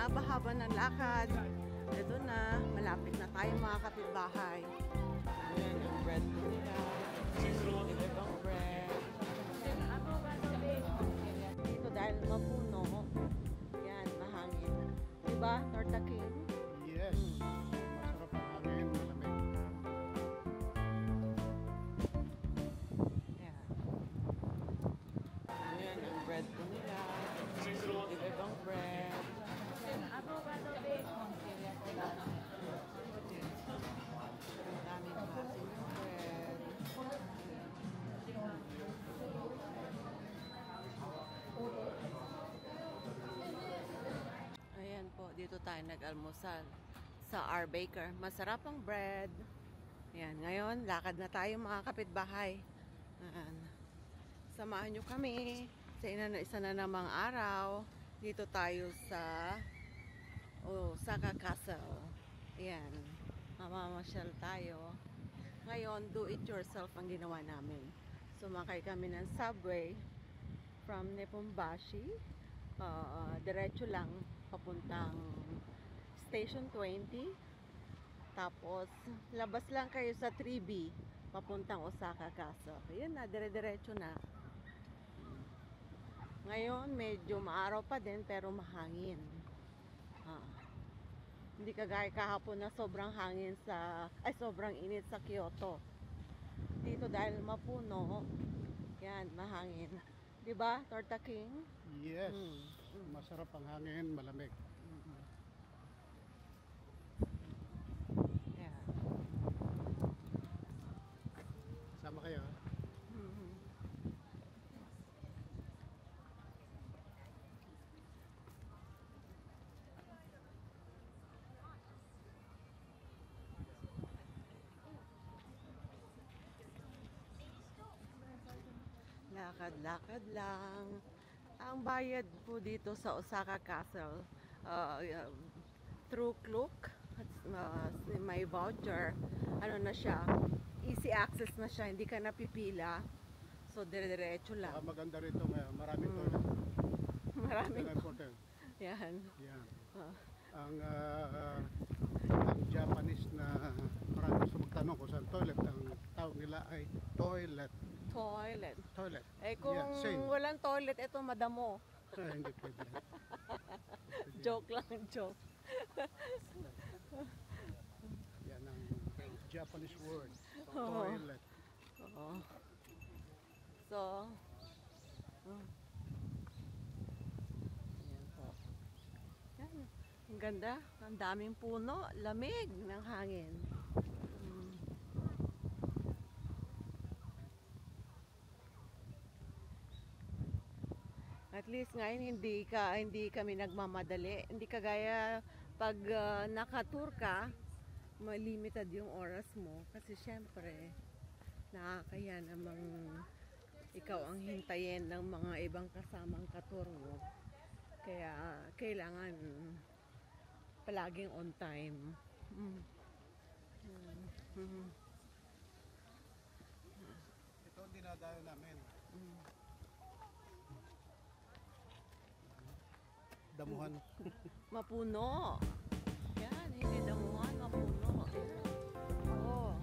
haba-haba ng lakad. Ito na, malapit na tayo mga kapitbahay. Ayan, yung bread nila. Ibang bread. Dito dahil mapuno, yan, mahangin. Diba, Torta King? Yes. Masarap ang hangin, malamig. Yan. Ayan, ang bread nila. Ibang bread. Daming klaseng bread. Ayan po, dito tayo nag-almusal sa R. Baker. Masarap ang bread. Ayan, ngayon, lakad na tayo mga kapitbahay. Ayan. Samahan nyo kami sa isa na namang araw. Dito tayo sa Osaka Castle. Ayan. Mamamasyal tayo. Ngayon, do it yourself ang ginawa namin. Sumakay kami ng subway from Nipponbashi. Diretso lang papuntang Station 20. Tapos, labas lang kayo sa 3B papuntang Osaka Castle. Ayan na, dire-diretso na. Ngayon, medyo maaraw pa din pero mahangin. Hindi kagaya kahapon na sobrang hangin sobrang init sa Kyoto. Dito dahil mapuno, yan, mahangin. Diba, Torta King? Yes. Masarap ang hangin, malamig. Yeah. Sama kayo, ha? Lakad-lakad lang. Ang bayad po dito sa Osaka Castle, through Klook, may voucher, ano na siya, easy access na siya, hindi ka napipila. So, dire-diretso lang. Maganda rito ngayon, maraming toilet. Maraming important. Yan. Yan. Ang Japanese na marami gusto magtanong kung saan toilet, ang tawag nila ay toilet. Toilet. Toilet. Eh kung Yeah, walang toilet, ito madamo. Hindi pwede. Joke lang, joke. Yan ang Japanese word. Toilet. Oo. So, ayan po. Yan. Ang ganda. Ang daming puno. Lamig ng hangin. At least ngayon hindi kami nagmamadali. Hindi kagaya pag naka-tour ka, may limited yung oras mo kasi syempre nakakaya namang ikaw ang hintayin ng mga ibang kasamang ka-tour mo. Kaya kailangan palaging on time. Ito ang dinadayo namin. Damuhan. Mapuno. Yan, hindi damuhan, mapuno. Oo.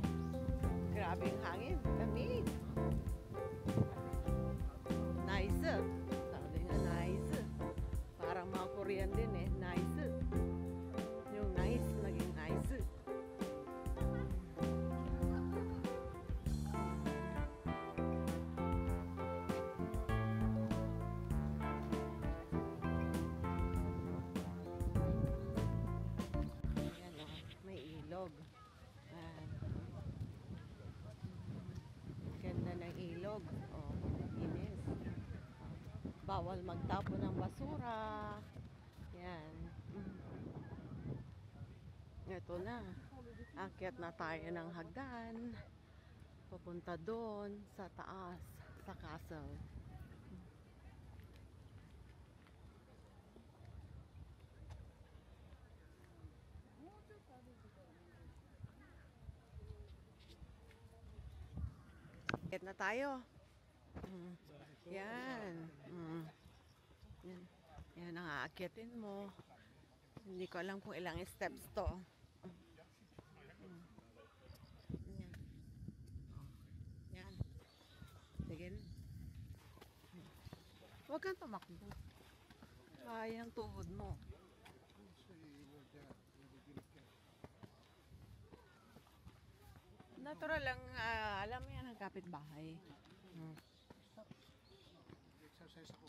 Grabe ang hangin. Lamig. Nice. Sabi nga nice. Parang mga Korean din eh. Nice. Yung nice, naging nice. Ilog. Ganda ng ilog. Oh, inis. Bawal magtapon ng basura. Yan. Ito na. Akyat na tayo ng hagdan. Papunta doon sa taas, sa castle. Akyat na tayo. Yan. Yan. Yan ang aakyatin mo. Hindi ko alam kung ilang steps to. Yan. Yan. Sige na. Huwag kang tumakbo. Sayang tuhod mo. Natural lang, alam mo yan ang kapitbahay. Exercise ako.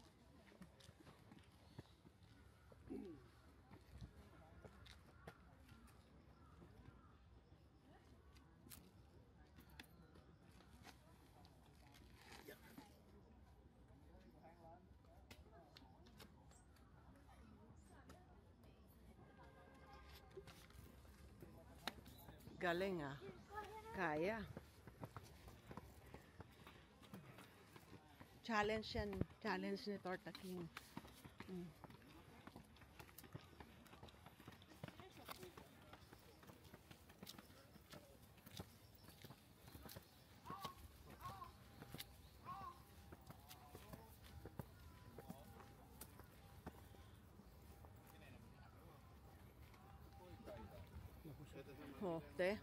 Galing ah. Kaya. Challenge yan. Challenge ni Torta King. Oh, te.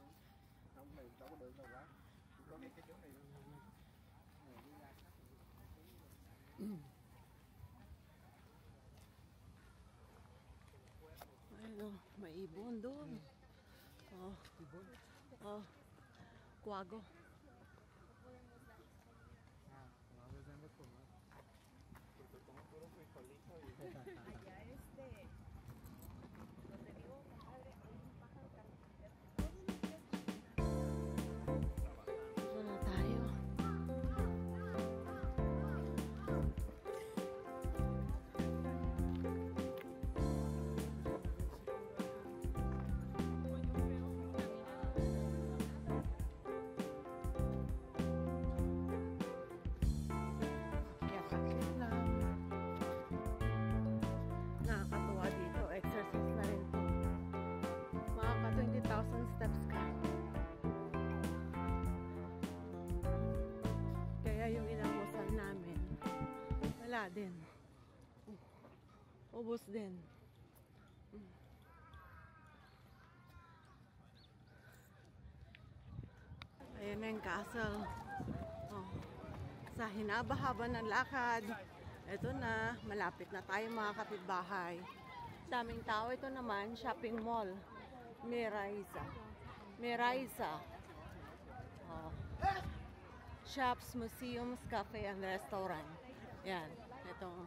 Ayun, may ibon doon. Oh, oh, kuwago. Ito na tayo. Kaya kakit lang. Nakakatuwa dito. Exercise na rin to. Makaka 20,000 steps ka. Kaya yung inamusal namin, wala din. Ubus din. Ayan na yung castle. Oh. Sa hinaba-haba ng lakad, ito na, malapit na tayo mga kapitbahay. Daming tao. Ito naman, shopping mall. Miraisa. Miraisa. Oh. Shops, museums, cafe, and restaurant. Yan. Itong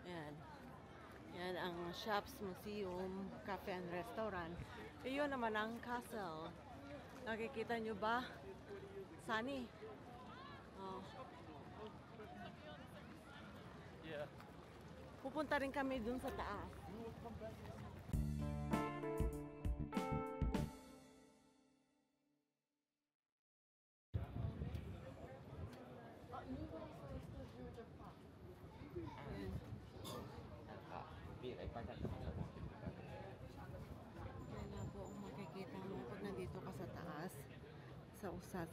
yan. Yan ang shops, museum, cafe, and restaurant. Iyon naman ang castle. Nakikita nyo ba? Sunny. Oh. Yeah. Pupunta rin kami dun sa taas. Yan na po ang makikita mo pag nandito ka sa taas. Sa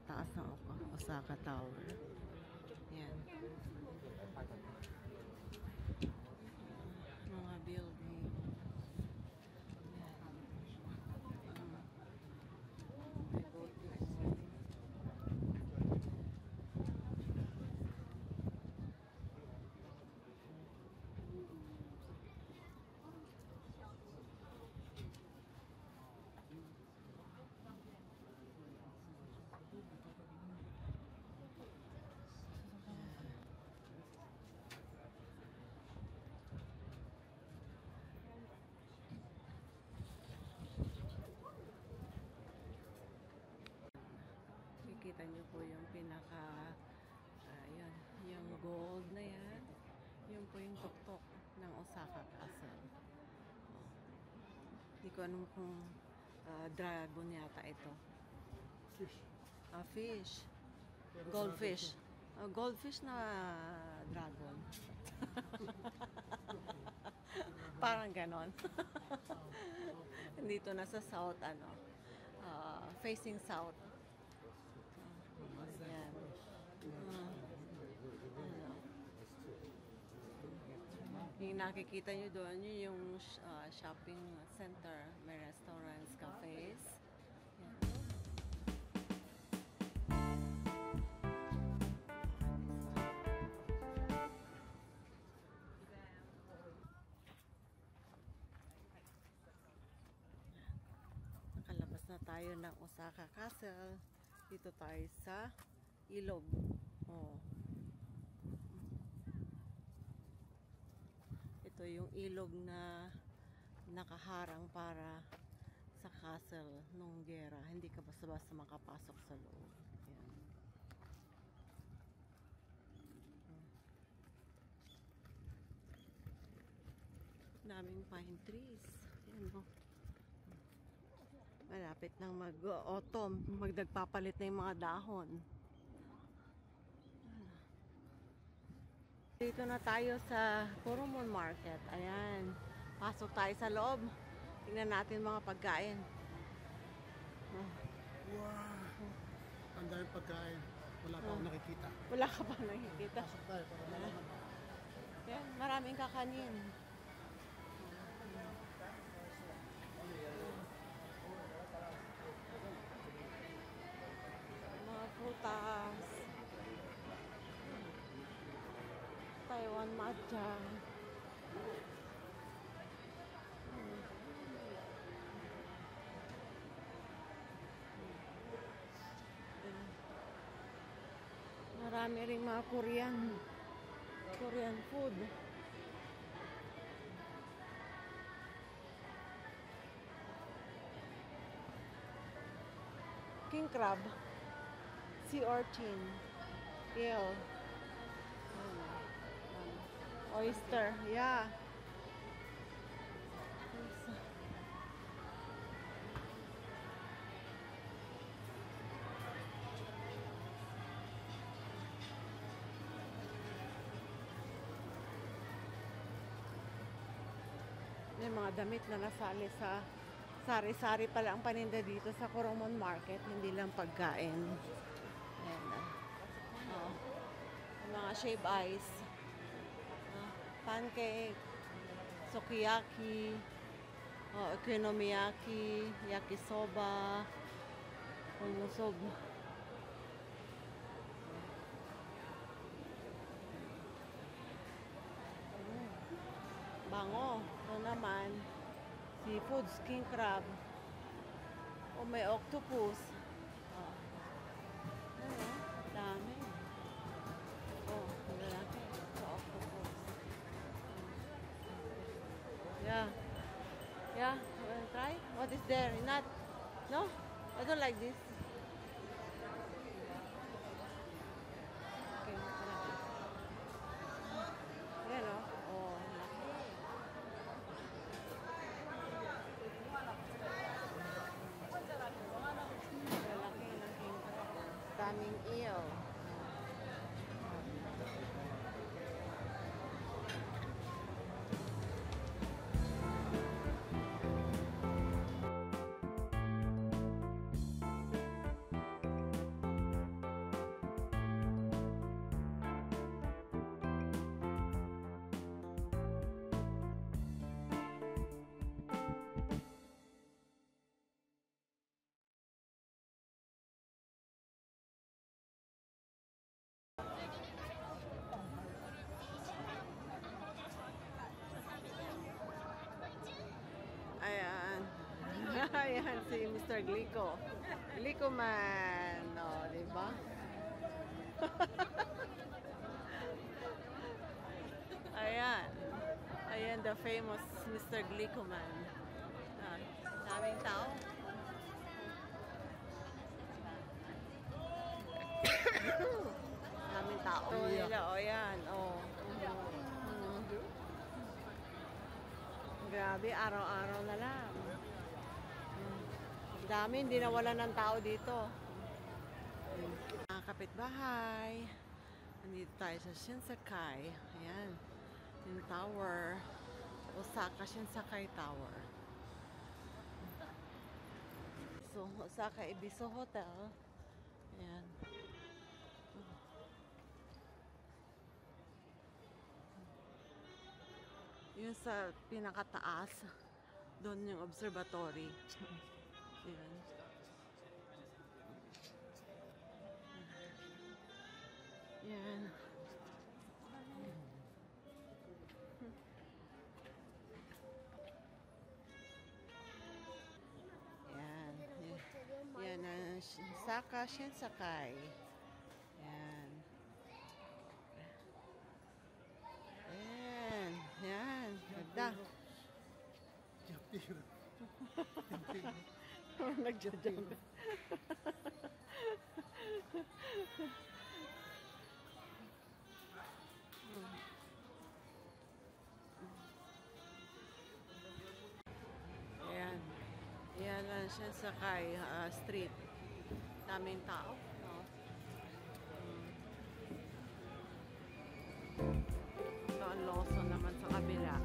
taas ng Osaka Tower. Yan. Mga building. Yan. May boat doon. Kikita nyo po yung yun, yung gold na yan. Yun po yung tuktok ng Osaka Castle. Oh. Hindi ko alam kung dragon yata ito. Fish. Fish. Goldfish. Goldfish na dragon. Parang ganon. Dito na sa south, facing south. Yan. Yung nakikita nyo doon, yun yung shopping center. May restaurants, cafes. Yan. Nakalabas na tayo ng Osaka Castle. Dito tayo sa ilog. Oh. Ito yung ilog na nakaharang para sa castle nung gera. Hindi ka basta-basta makapasok sa loob. Ayan. Daming pine trees. Ayan, no? Malapit nang mag-autumn. Magdagpapalit na yung mga dahon. Dito na tayo sa Kurumon Market. Ayan. Pasok tayo sa loob. Tingnan natin mga pagkain. Wow! Ang dami pagkain. Wala pa akong nakikita. Wala ka ba nakikita? Pasok tayo para malaman. Ayan, maraming kakanin. Mga prutas. Taiwan matcha. Marami ring mga Korean food. King crab, sea urchin, eel, oyster, yeah. May mga damit na nasali sa sari-sari pala ang paninda dito sa Kurumon Market, hindi lang pagkain. Ayan na. Oh. Mga shave ice, pancake, sukiyaki, okonomiyaki, yakisoba, umusog. Bango. Ito naman, seafoods, king crab. O may octopus. Oh. Ano? Dami. Oh, lalaki. Sa octopus. Yeah. Yeah, you wanna try? What is there? Not? No? I don't like this. Okay, tara. Ayan o. Oh, laki. Lalaki ng king crab. Daming eel. Ayan. Ayan si Mr. Glico. Glico man. O, diba? Ayan. Ayan, the famous Mr. Glico man. Ah, daming tao. Daming tao nila. O, yan. O. Grabe, araw-araw na lang. Dami, hindi nawala ng tao dito. Mga kapitbahay. Nandito tayo sa Shinsekai. Ayan. Yung tower. Osaka Shinsekai Tower. So, Osaka Ibiso Hotel. Ayan. Yung sa pinakataas, doon yung observatory. Yan. Yan. Yan. Yan ang Saka Shinsakai. Yan. Yan. Yan. Ganda. Japir. Nagja-jump. Ayan. Ayan lang siya sa street. Daming tao. No? Ito ang Lawson naman sa kabila.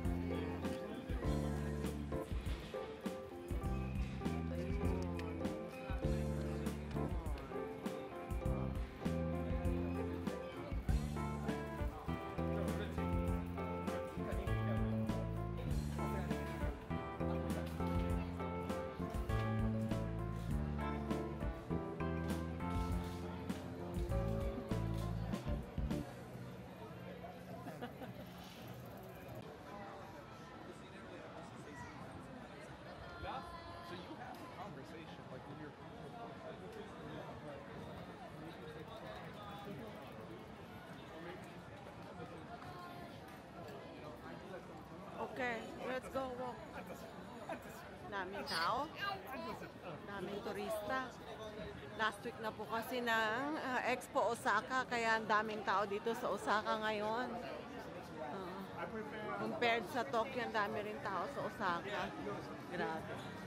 So you have a conversation, like when you're Okay, let's go walk. Daming tao. Daming turista. Last week na po kasi ng Expo Osaka, kaya ang daming tao dito sa Osaka ngayon. Compared sa Tokyo, ang dami rin tao sa Osaka. Grabe.